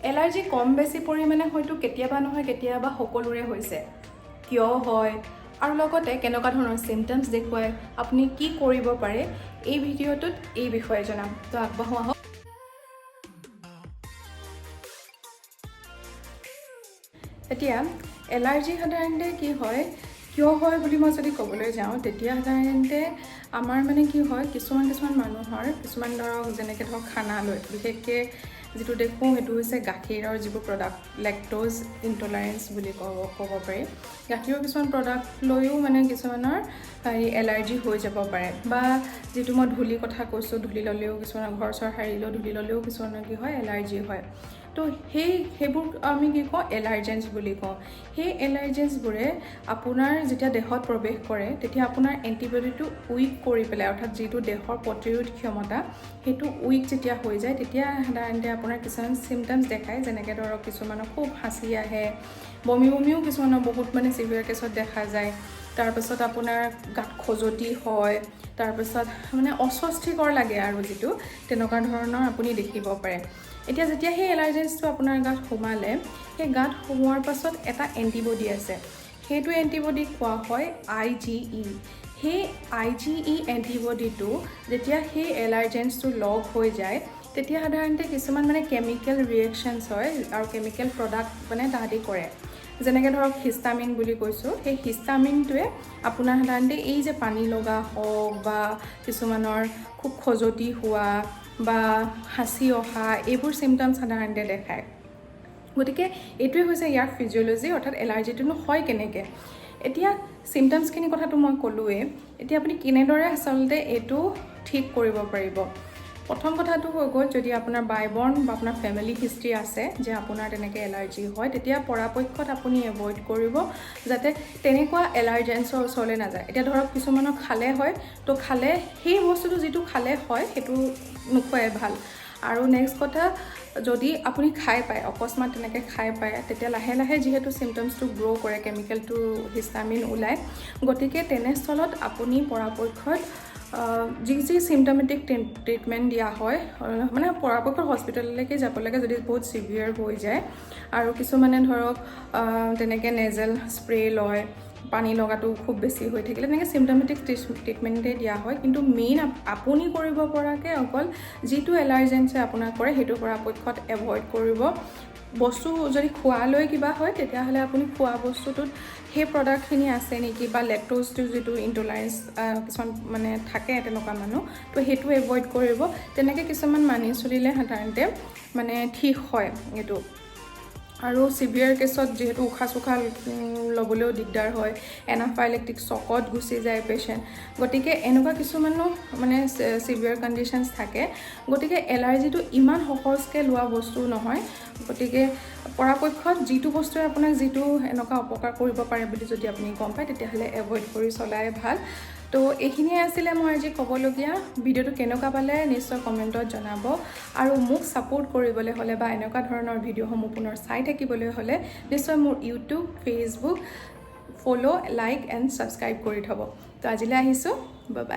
allergy কম বেছি পৰিমাণে হয়তো কেতিয়াবা নহয় কেতিয়াবা সকলোৰে হৈছে কিয় হয় আৰু লগতে কেনেকুৱা ধৰণৰ সিম্পটমছ দেখুৱায় আপুনি কি কৰিব পাৰে এই ভিডিঅ'টোত এই বিষয়ে জনাম তো আগবাঢ়ো আহক এতিয়া এলাৰ্জি সাধাৰণতে কি হয় কিয় হয় বুলি মই যদি ক'বলৈ যাওঁ তেতিয়া সাধাৰণতে আমাৰ মানে কি হয় কিছুমান মানুহৰ কিছুমান ধৰক যেনেকৈ ধৰক খানা লৈ বিশেষকৈ যেটো দেখোঁ সেইটো হৈছে গাখীৰৰ যিবোৰ প্ৰডাক্ট লেক্টোজ ইনটলাৰেঞ্চ বুলি ক'ব পাৰি গাখীৰৰ কিছুমান প্ৰডাক্ট লৈও মানে কিছুমানৰ এলাৰ্জি হৈ যাব পাৰে বা যেটো মই ধূলি কথা কৈছোঁ ধূলি ল'লেও কিছুমানৰ ঘৰ চৰ সাৰিলেও ধূলি ল'লেও কিছুমানৰ কি হয় এলাৰ্জি হয় তো সেইবোৰ আমি কি কওঁ এলাৰ্জেন্স বুলি কওঁ সেই এলাৰ্জেন্সবোৰে আপোনাৰ যেতিয়া দেহত প্ৰৱেশ কৰে তেতিয়া আপোনাৰ এন্টিবডিটো উইক কৰি পেলাই অৰ্থাৎ যেটো দেহৰ প্ৰতিৰোধ ক্ষমতা সেইটো উইক যেতিয়া হৈ যায় তেতিয়া সাধাৰণতে আপোনাৰ কিছুমান সিম্পটমছ দেখায় যেনেকৈ ধৰক কিছুমানৰ খুব হাঁচি আহে বমিও কিছুমানৰ বহুত মানে সিভিয়াৰ কেছত দেখা যায় তাৰপিছত আপোনাৰ গাত খজতি হয় তাৰপিছত মানে অস্বস্তিকৰ লাগে আৰু যেটো তেনেকুৱা ধৰণৰ আপুনি দেখিব পাৰে এতিয়া যেতিয়া সেই এলাৰ্জেন্সটো আপোনাৰ গাত সোমালে সেই গাত সোমোৱাৰ পাছত এটা এন্টিবডি আছে সেইটো এন্টিবডি কোৱা হয় IgE সেই IgE এন্টিবডিটো যেতিয়া সেই এলাৰ্জেন্সটো লগ হৈ যায় তেতিয়া সাধাৰণতে কিছুমান মানে কেমিকেল ৰিয়েকশ্যনছ হয় আৰু কেমিকেল প্ৰডাক্ট মানে তাহাঁতি কৰে যেনেকৈ ধৰক হিষ্টামিন বুলি কৈছোঁ সেই হিষ্টামিনটোৱে আপোনাৰ সাধাৰণতে এই যে পানী লগা হওক বা কিছুমানৰ খুব খজতি হোৱা বা হাঁচি অহা এইবোৰ সিম্পটমছ সাধাৰণতে দেখায় গতিকে এইটোৱে হৈছে ইয়াৰ ফিজিঅলজি অৰ্থাৎ এলাৰ্জিটোনো হয় কেনেকৈ এতিয়া সিম্পটমছখিনি কথাটো মই ক'লোৱে এতিয়া আপুনি কেনেদৰে আচলতে এইটো ঠিক কৰিব পাৰিব প্ৰথম কথাটো হৈ গ'ল যদি আপোনাৰ বাইবৰ্ণ বা আপোনাৰ ফেমিলি হিষ্ট্ৰী আছে যে আপোনাৰ তেনেকৈ এলাৰ্জি হয় তেতিয়া পৰাপক্ষত আপুনি এভইড কৰিব যাতে তেনেকুৱা এলাৰ্জেন্সৰ ওচৰলৈ নাযায় এতিয়া ধৰক কিছুমানৰ খালে হয় তো খালে সেই বস্তুটো যেটো খালে হয় সেইটো নোখোৱাই ভাল আৰু নেক্সট কথা যদি আপুনি খাই পায় অকস্মাত তেনেকৈ খাই পায় তেতিয়া লাহে লাহে যিহেতু সিম্পটমছটো গ্ৰ' কৰে কেমিকেলটো হিষ্টামিন ওলায় গতিকে তেনেস্থলত আপুনি পৰাপক্ষত যি সিম্পটমেটিক ট্ৰিটমেণ্ট দিয়া হয় মানে পৰাপক্ষত হস্পিটেললৈকে যাব লাগে যদি বহুত সিভিয়াৰ হৈ যায় আৰু কিছুমানে ধৰক তেনেকৈ নেজেল স্প্ৰে লয় পানী লগাটো খুব বেছি হৈ থাকিলে তেনেকৈ সিম্পটমেটিক ট্ৰিটমেণ্টে দিয়া হয় কিন্তু মেইন আপুনি কৰিব পৰাকৈ অকল যিটো এলাৰ্জেন্সে আপোনাক কৰে সেইটো পৰাপক্ষত এভইড কৰিব বস্তু যদি খোৱালৈ কিবা হয় তেতিয়াহ'লে আপুনি খোৱা বস্তুটোত সেই প্ৰডাক্টখিনি আছে নেকি বা লেক্টোজটো যেটো ইনটলাৰেঞ্চ কিছুমান মানে থাকে তেনেকুৱা মানুহ তো সেইটো এভইড কৰিব তেনেকৈ কিছুমান মানি চলিলে সাধাৰণতে মানে ঠিক হয় এইটো আৰু সিভিয়াৰ কেছত যেহেতু উশাহ চুশাহ ল'বলৈও দিগদাৰ হয় এনাফাইলেক্টিক শ্বকত গুচি যায় পেচেণ্ট গতিকে এনেকুৱা কিছুমানো মানে সিভিয়াৰ কণ্ডিশ্যনছ থাকে গতিকে এলাৰ্জিটো ইমান সহজকৈ লোৱা বস্তু নহয় গতিকে পৰাপক্ষত যিটো বস্তুৱে আপোনাক যিটো এনেকুৱা অপকাৰ কৰিব পাৰে বুলি যদি আপুনি গম পায় তেতিয়াহ'লে এভইড কৰি চলাই ভাল তো এইখিনিয়ে আছিলে মই আজি ক'বলগীয়া ভিডিঅ'টো কেনেকুৱা পালে নিশ্চয় কমেণ্টত জনাব আৰু মোক ছাপোৰ্ট কৰিবলৈ হ'লে বা এনেকুৱা ধৰণৰ ভিডিঅ'সমূহ পুনৰ চাই থাকিবলৈ হ'লে নিশ্চয় মোৰ YouTube Facebook follow' like and subscribe কৰি থ'ব তো আজিলৈ আহিছোঁ বাই বাই